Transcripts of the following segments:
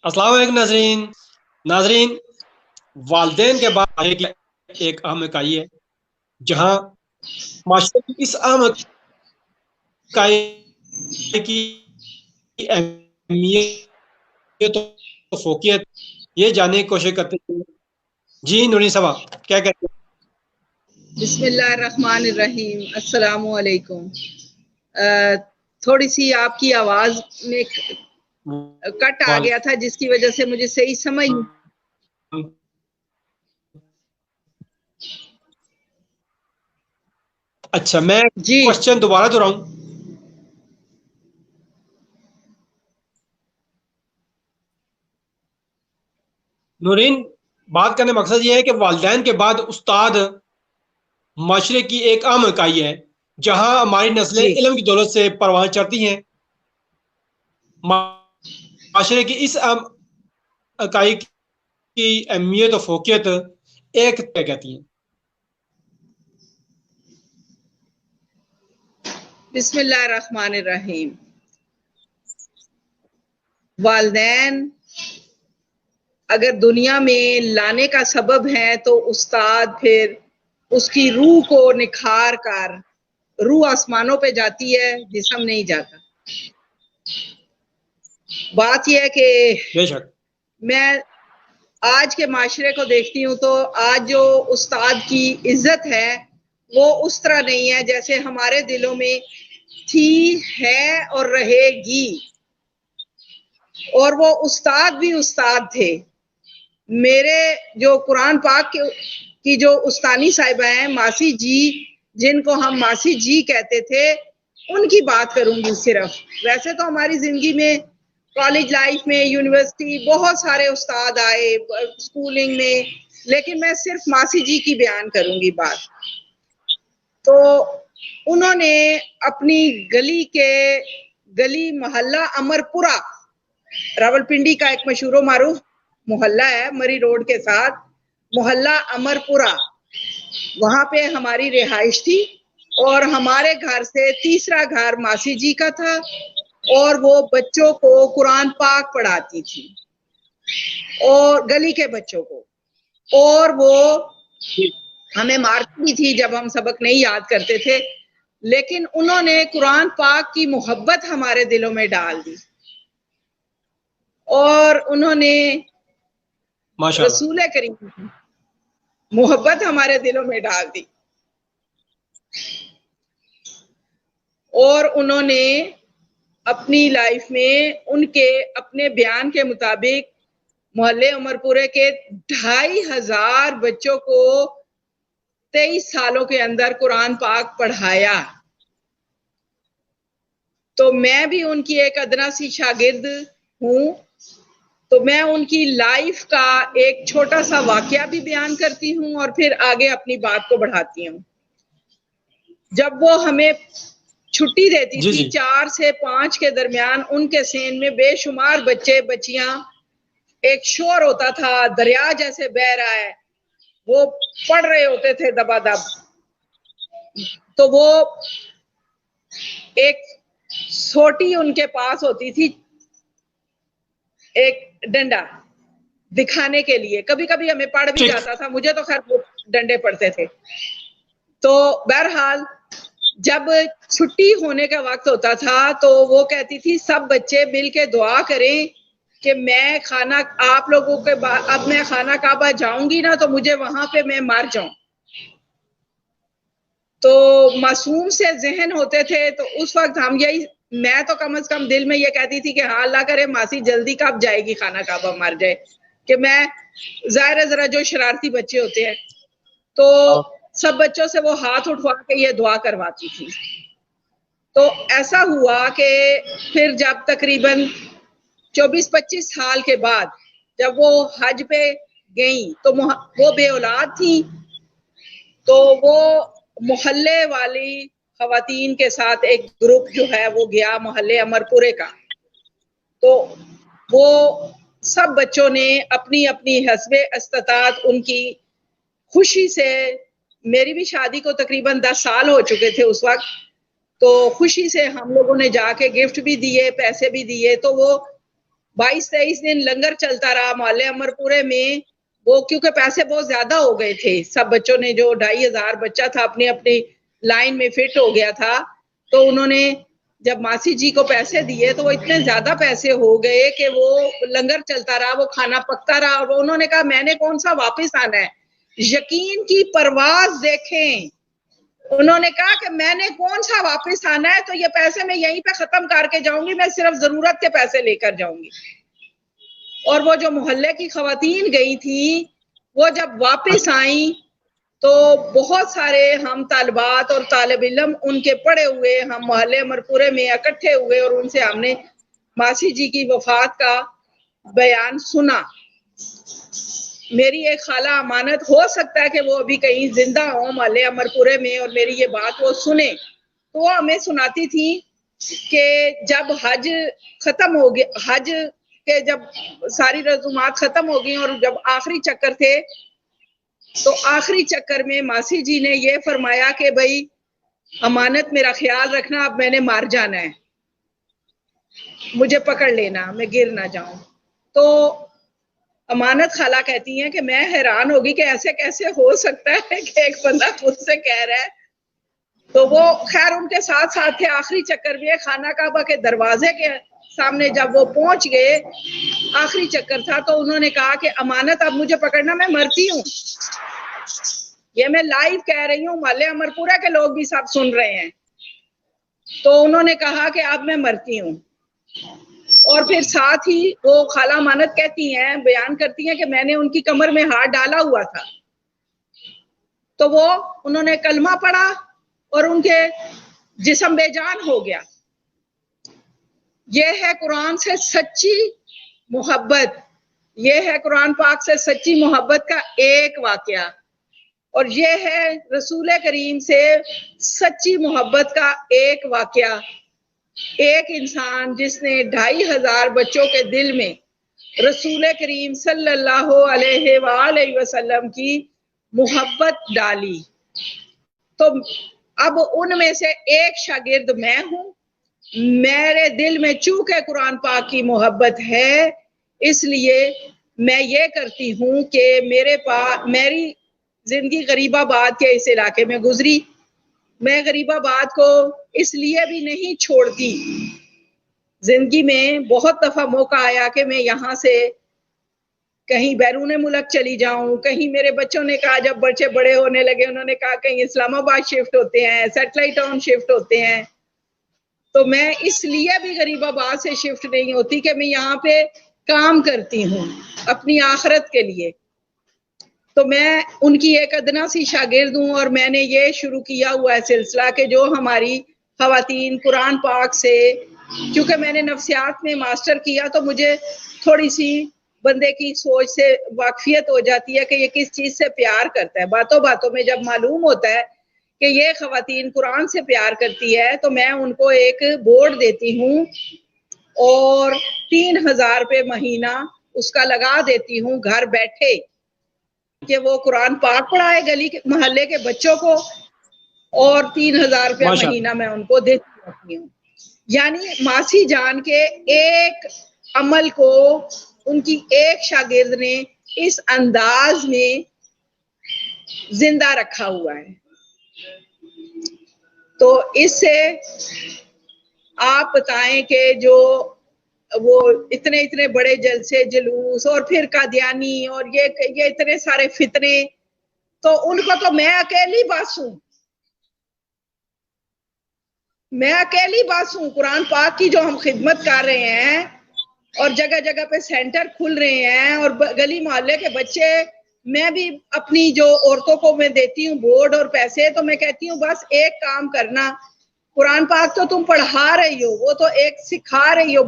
अस्सलाम वालेकुम नाजरीन, वालदेन के बाद एक अहम इकाई है जहां माशरे की इस अहम इकाई की अहमियत और फोकियत ये जानने की कोशिश करते हैं। जी नूरी सभा क्या कहते हैं? बिस्मिल्लाहिर्रहमानिर्रहीम, अस्सलामु अलैकुम। थोड़ी सी आपकी आवाज में कट आ गया था जिसकी वजह से मुझे सही समझ अच्छा, मैं जी क्वेश्चन दोबारा दोहराऊं। नूरीन, बात करने का मकसद ये है कि वालिदैन के बाद उस्ताद माशरे की एक अहम इकाई है जहां हमारी नस्लें जी इल्म की दौलत से परवान चढ़ती हैं। माशरे की इस अहम इकाई की अहमियत और फोकियत एक क्या कहती हैं? बिस्मिल्लाहिर्रहमानिर्रहीम। वालिदैन अगर दुनिया में लाने का सबब है तो उस्ताद फिर उसकी रूह को निखार कर रूह आसमानों पे जाती है, जिस्म नहीं जाता। बात यह है कि बेशक मैं आज के माशरे को देखती हूँ तो आज जो उस्ताद की इज्जत है वो उस तरह नहीं है जैसे हमारे दिलों में थी, है और रहेगी। और वो उस्ताद भी उस्ताद थे। मेरे जो कुरान पाक की जो उस्तानी साहिबा हैं, मासी जी, जिनको हम मासी जी कहते थे, उनकी बात करूंगी सिर्फ। वैसे तो हमारी जिंदगी में कॉलेज लाइफ में, यूनिवर्सिटी, बहुत सारे उस्ताद आए, स्कूलिंग में, लेकिन मैं सिर्फ मासी जी की बयान करूंगी बात। तो उन्होंने अपनी गली मोहल्ला अमरपुरा, रावलपिंडी का एक मशहूर मारूफ मोहल्ला है मरी रोड के साथ, मोहल्ला अमरपुरा, वहां पे हमारी रिहाइश थी। और हमारे घर से तीसरा घर मासी जी का था और वो बच्चों को कुरान पाक पढ़ाती थी और गली के बच्चों को, और वो हमें मारती भी थी जब हम सबक नहीं याद करते थे। लेकिन उन्होंने कुरान पाक की मोहब्बत हमारे दिलों में डाल दी और उन्होंने माशाल्लाह। रसूल करीम की मोहब्बत हमारे दिलों में डाल दी और उन्होंने अपनी लाइफ में उनके अपने बयान के मुताबिक मोहल्ले उमरपुरे के 2500 बच्चों को 23 सालों के अंदर कुरान पाक पढ़ाया। तो मैं भी उनकी एक अदना सी शागिर्द हूँ। तो मैं उनकी लाइफ का एक छोटा सा वाकया भी बयान करती हूँ और फिर आगे अपनी बात को बढ़ाती हूँ। जब वो हमें छुट्टी देती जी थी जी 4 से 5 के दरमियान, उनके सेन में बेशुमार बच्चे बच्चियां, एक शोर होता था, दरिया जैसे बह रहा है, वो पढ़ रहे होते थे दबादब। तो वो एक सोटी उनके पास होती थी, एक डंडा दिखाने के लिए। कभी कभी हमें पढ़ भी जाता था, मुझे तो खैर डंडे पड़ते थे। तो बहरहाल जब छुट्टी होने का वक्त होता था तो वो कहती थी सब बच्चे मिल के दुआ करें कि मैं खाना आप लोगों के बाद अब मैं खाना काबा जाऊंगी ना तो मुझे वहां पे मैं मर जाऊं। तो मासूम से जहन होते थे। तो उस वक्त हम यही, मैं तो कम से कम दिल में ये कहती थी कि हाँ अल्लाह करे मासी जल्दी कब जाएगी खाना काबा मर जाए, कि मैं जाहिर है जरा जो शरारती बच्चे होते हैं तो सब बच्चों से वो हाथ उठवा के ये दुआ करवाती थी। तो ऐसा हुआ कि फिर जब तकरीबन 24-25 साल के बाद जब वो हज पे गई तो वो बे औलाद थी। तो वो मोहल्ले वाली खवातीन के साथ एक ग्रुप जो है वो गया मोहल्ले अमरपुरे का। तो वो सब बच्चों ने अपनी अपनी हस्बे इस्तात उनकी खुशी से, मेरी भी शादी को तकरीबन 10 साल हो चुके थे उस वक्त, तो खुशी से हम लोगों ने जाके गिफ्ट भी दिए, पैसे भी दिए। तो वो 22-23 दिन लंगर चलता रहा मोहल्ले अमरपुरे में। वो क्योंकि पैसे बहुत ज्यादा हो गए थे, सब बच्चों ने, जो 2500 बच्चा था अपनी अपनी लाइन में फिट हो गया था, तो उन्होंने जब मासी जी को पैसे दिए तो वो इतने ज्यादा पैसे हो गए कि वो लंगर चलता रहा, वो खाना पकता रहा, और उन्होंने कहा मैंने कौन सा वापस आना है। यकीन की परवाज देखें, उन्होंने कहा कि मैंने कौन सा वापस आना है, तो ये पैसे मैं यहीं पे खत्म करके जाऊंगी, मैं सिर्फ जरूरत के पैसे लेकर जाऊंगी। और वो जो मोहल्ले की खवातीन गई थी, वो जब वापस आई तो बहुत सारे हम तालिबात और तालिब इल्म उनके पड़े हुए हम मोहल्ले अमरपुरे में इकट्ठे हुए और उनसे हमने मासी जी की वफात का बयान सुना। मेरी एक खाला अमानत, हो सकता है कि वो अभी कहीं जिंदा हो मोहल्ले अमरपुरे में और मेरी ये बात वो सुने, तो वो हमें सुनाती थी कि जब हज खत्म हो गया, हज के जब सारी रसूमात खत्म हो गई और जब आखिरी चक्कर थे, तो आखिरी चक्कर में मासी जी ने ये फरमाया कि भाई अमानत मेरा ख्याल रखना, अब मैंने मार जाना है, मुझे पकड़ लेना, मैं गिर ना जाऊं। तो अमानत खाला कहती हैं कि मैं हैरान होगी कि ऐसे कैसे हो सकता है कि एक बंदा खुद से कह रहा है। तो वो खैर उनके साथ साथ थे। आखिरी चक्कर में खाना काबा के दरवाजे के सामने जब वो पहुंच गए, आखिरी चक्कर था, तो उन्होंने कहा कि अमानत अब मुझे पकड़ना, मैं मरती हूँ। ये मैं लाइव कह रही हूँ, मोहल्ले अमरपुरा के लोग भी सब सुन रहे हैं। तो उन्होंने कहा कि अब मैं मरती हूँ। और फिर साथ ही वो खाला अमानत कहती हैं, बयान करती हैं कि मैंने उनकी कमर में हाथ डाला हुआ था, तो वो उन्होंने कलमा पढ़ा और उनके जिस्म बेजान हो गया। ये है कुरान से सच्ची मोहब्बत, ये है कुरान पाक से सच्ची मोहब्बत का एक वाकया, और ये है रसूल करीम से सच्ची मोहब्बत का एक वाकया। एक इंसान जिसने 2500 बच्चों के दिल में रसूल करीम सल्लल्लाहु अलैहि वसल्लम की मोहब्बत डाली। तो अब उनमें से एक शागिर्द मैं हूं। मेरे दिल में चूंकि कुरान पाक की मोहब्बत है, इसलिए मैं ये करती हूं कि मेरी जिंदगी गरीबाबाद के इस इलाके में गुजरी। मैं गरीबाबाद को इसलिए भी नहीं छोड़ती। जिंदगी में बहुत दफा मौका आया कि मैं यहाँ से कहीं बैरून मुल्क चली जाऊं, कहीं मेरे बच्चों ने कहा, जब बच्चे बड़े होने लगे, उन्होंने कहा कहीं इस्लामाबाद शिफ्ट होते हैं, सैटेलाइट टाउन शिफ्ट होते हैं। तो मैं इसलिए भी गरीबाबाद से शिफ्ट नहीं होती कि मैं यहाँ पे काम करती हूँ अपनी आखिरत के लिए। तो मैं उनकी एक अदना सी शागिर्द हूँ, और मैंने ये शुरू किया हुआ है सिलसिला कि जो हमारी खवातीन कुरान पाक से, क्योंकि मैंने नफ्सियात में मास्टर किया, तो मुझे थोड़ी सी बंदे की सोच से वाकफियत हो जाती है कि ये किस चीज से प्यार करता है। बातों बातों में जब मालूम होता है कि ये खवातीन कुरान से प्यार करती है, तो मैं उनको एक बोर्ड देती हूँ और 3000 रुपये महीना उसका लगा देती हूँ घर बैठे, कि वो कुरान पाक पढ़ाए गली के मोहल्ले के बच्चों को, और 3000 रुपया महीना मैं उनको देती रहती हूँ। यानी मासी जान के एक अमल को उनकी एक शागिर्द ने इस अंदाज में जिंदा रखा हुआ है। तो इससे आप बताएं कि जो वो इतने इतने बड़े जलसे जुलूस और फिर कादियानी और ये इतने सारे फितने, तो उनको तो मैं अकेली बस हूं, मैं अकेली बस हूं। कुरान पाक की जो हम खिदमत कर रहे हैं और जगह जगह पे सेंटर खुल रहे हैं और गली मोहल्ले के बच्चे, मैं भी अपनी जो औरतों को मैं देती हूँ बोर्ड और पैसे, तो मैं कहती हूँ बस एक काम करना, कुरान पाक तो तुम पढ़ा रही हो, वो तो एक सिखा रही हो,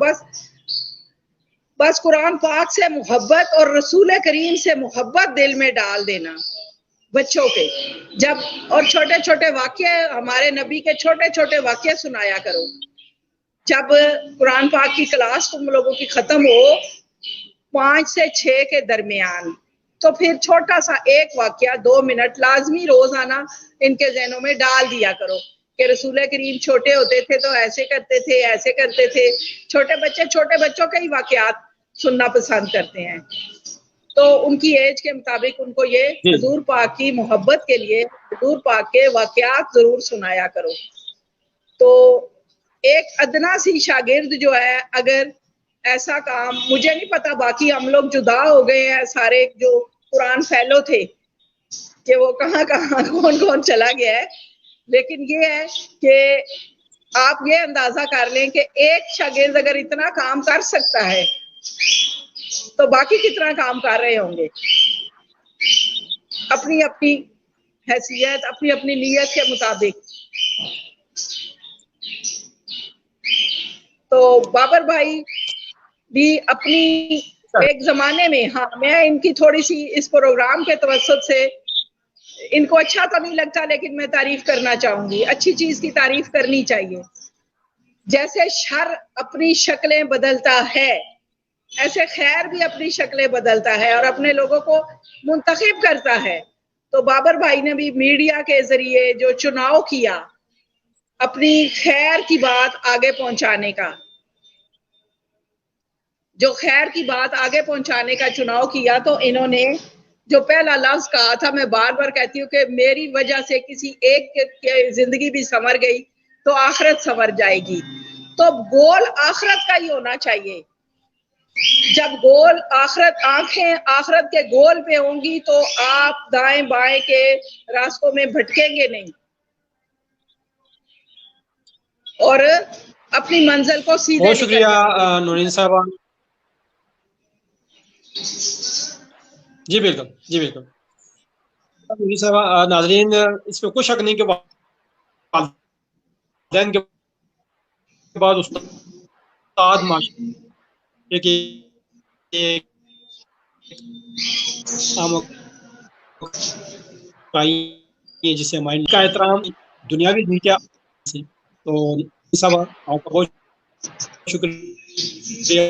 बस कुरान पाक से मोहब्बत और रसूल करीम से मोहब्बत दिल में डाल देना बच्चों के। जब और छोटे छोटे वाक्य, हमारे नबी के छोटे छोटे वाक्य सुनाया करो। जब कुरान पाक की क्लास तुम लोगों की खत्म हो 5 से 6 के दरमियान, तो फिर छोटा सा एक वाक्या 2 मिनट लाजमी रोजाना इनके ज़हनों में डाल दिया करो कि रसूल करीम छोटे होते थे तो ऐसे करते थे, ऐसे करते थे। छोटे बच्चों के ही वाकयात سننا پسند کرتے ہیں. تو ان کی ایج کے مطابق ان کو یہ حضور پاک کی محبت کے لیے حضور پاک کے واقعات ضرور سنایا کرو. تو ایک ادنا سی شاگرد جو ہے اگر ایسا کام, مجھے نہیں پتا باقی ہم لوگ جدا ہو گئے ہیں سارے جو قرآن فیلو تھے کہ وہ کہاں کہاں کون کون چلا گیا ہے, لیکن یہ ہے کہ آپ یہ اندازہ کر لیں کہ ایک شاگرد اگر اتنا کام کر سکتا ہے تو باقی کتنا کام کر رہے ہوں گے. اپنی اپنی حیثیت, اپنی اپنی نیت کے مطابق. تو بابر بھائی بھی اپنی ایک زمانے میں, ہاں میں ان کی تھوڑی سی اس پروگرام کے توسط سے ان کو اچھا تو نہیں لگتا لیکن میں تعریف کرنا چاہوں گی, اچھی چیز کی تعریف کرنی چاہیے. جیسے شر اپنی شکلیں بدلتا ہے ایسے خیر بھی اپنی شکلیں بدلتا ہے اور اپنے لوگوں کو منتخب کرتا ہے. تو بابر بھائی نے بھی میڈیا کے ذریعے جو چناؤ کیا اپنی خیر کی بات آگے پہنچانے کا, جو خیر کی بات آگے پہنچانے کا چناؤ کیا, تو انہوں نے جو پہلا لفظ کہا تھا, میں بار بار کہتی ہوں کہ میری وجہ سے کسی ایک کی زندگی بھی سنور گئی تو آخرت سنور جائے گی. تو گول آخرت کا ہی ہونا چاہیے. جب گول آخرت, آنکھیں آخرت کے گول پہ ہوں گی تو آپ دائیں بائیں کے راستوں میں بھٹکیں گے نہیں اور اپنی منزل کو سیدھے بہت نکل شکریہ جاؤ گے. نورین صاحبہ. جی بالکل, جی بالکل نورین صاحبہ. ناظرین اس پہ کوئی شک نہیں کہ والدین کے بعد استاد معاشرے کی ایک جسے مائنڈ کا احترام دنیاوی دنیا سے. تو صاحب آپ کا بہت شکریہ.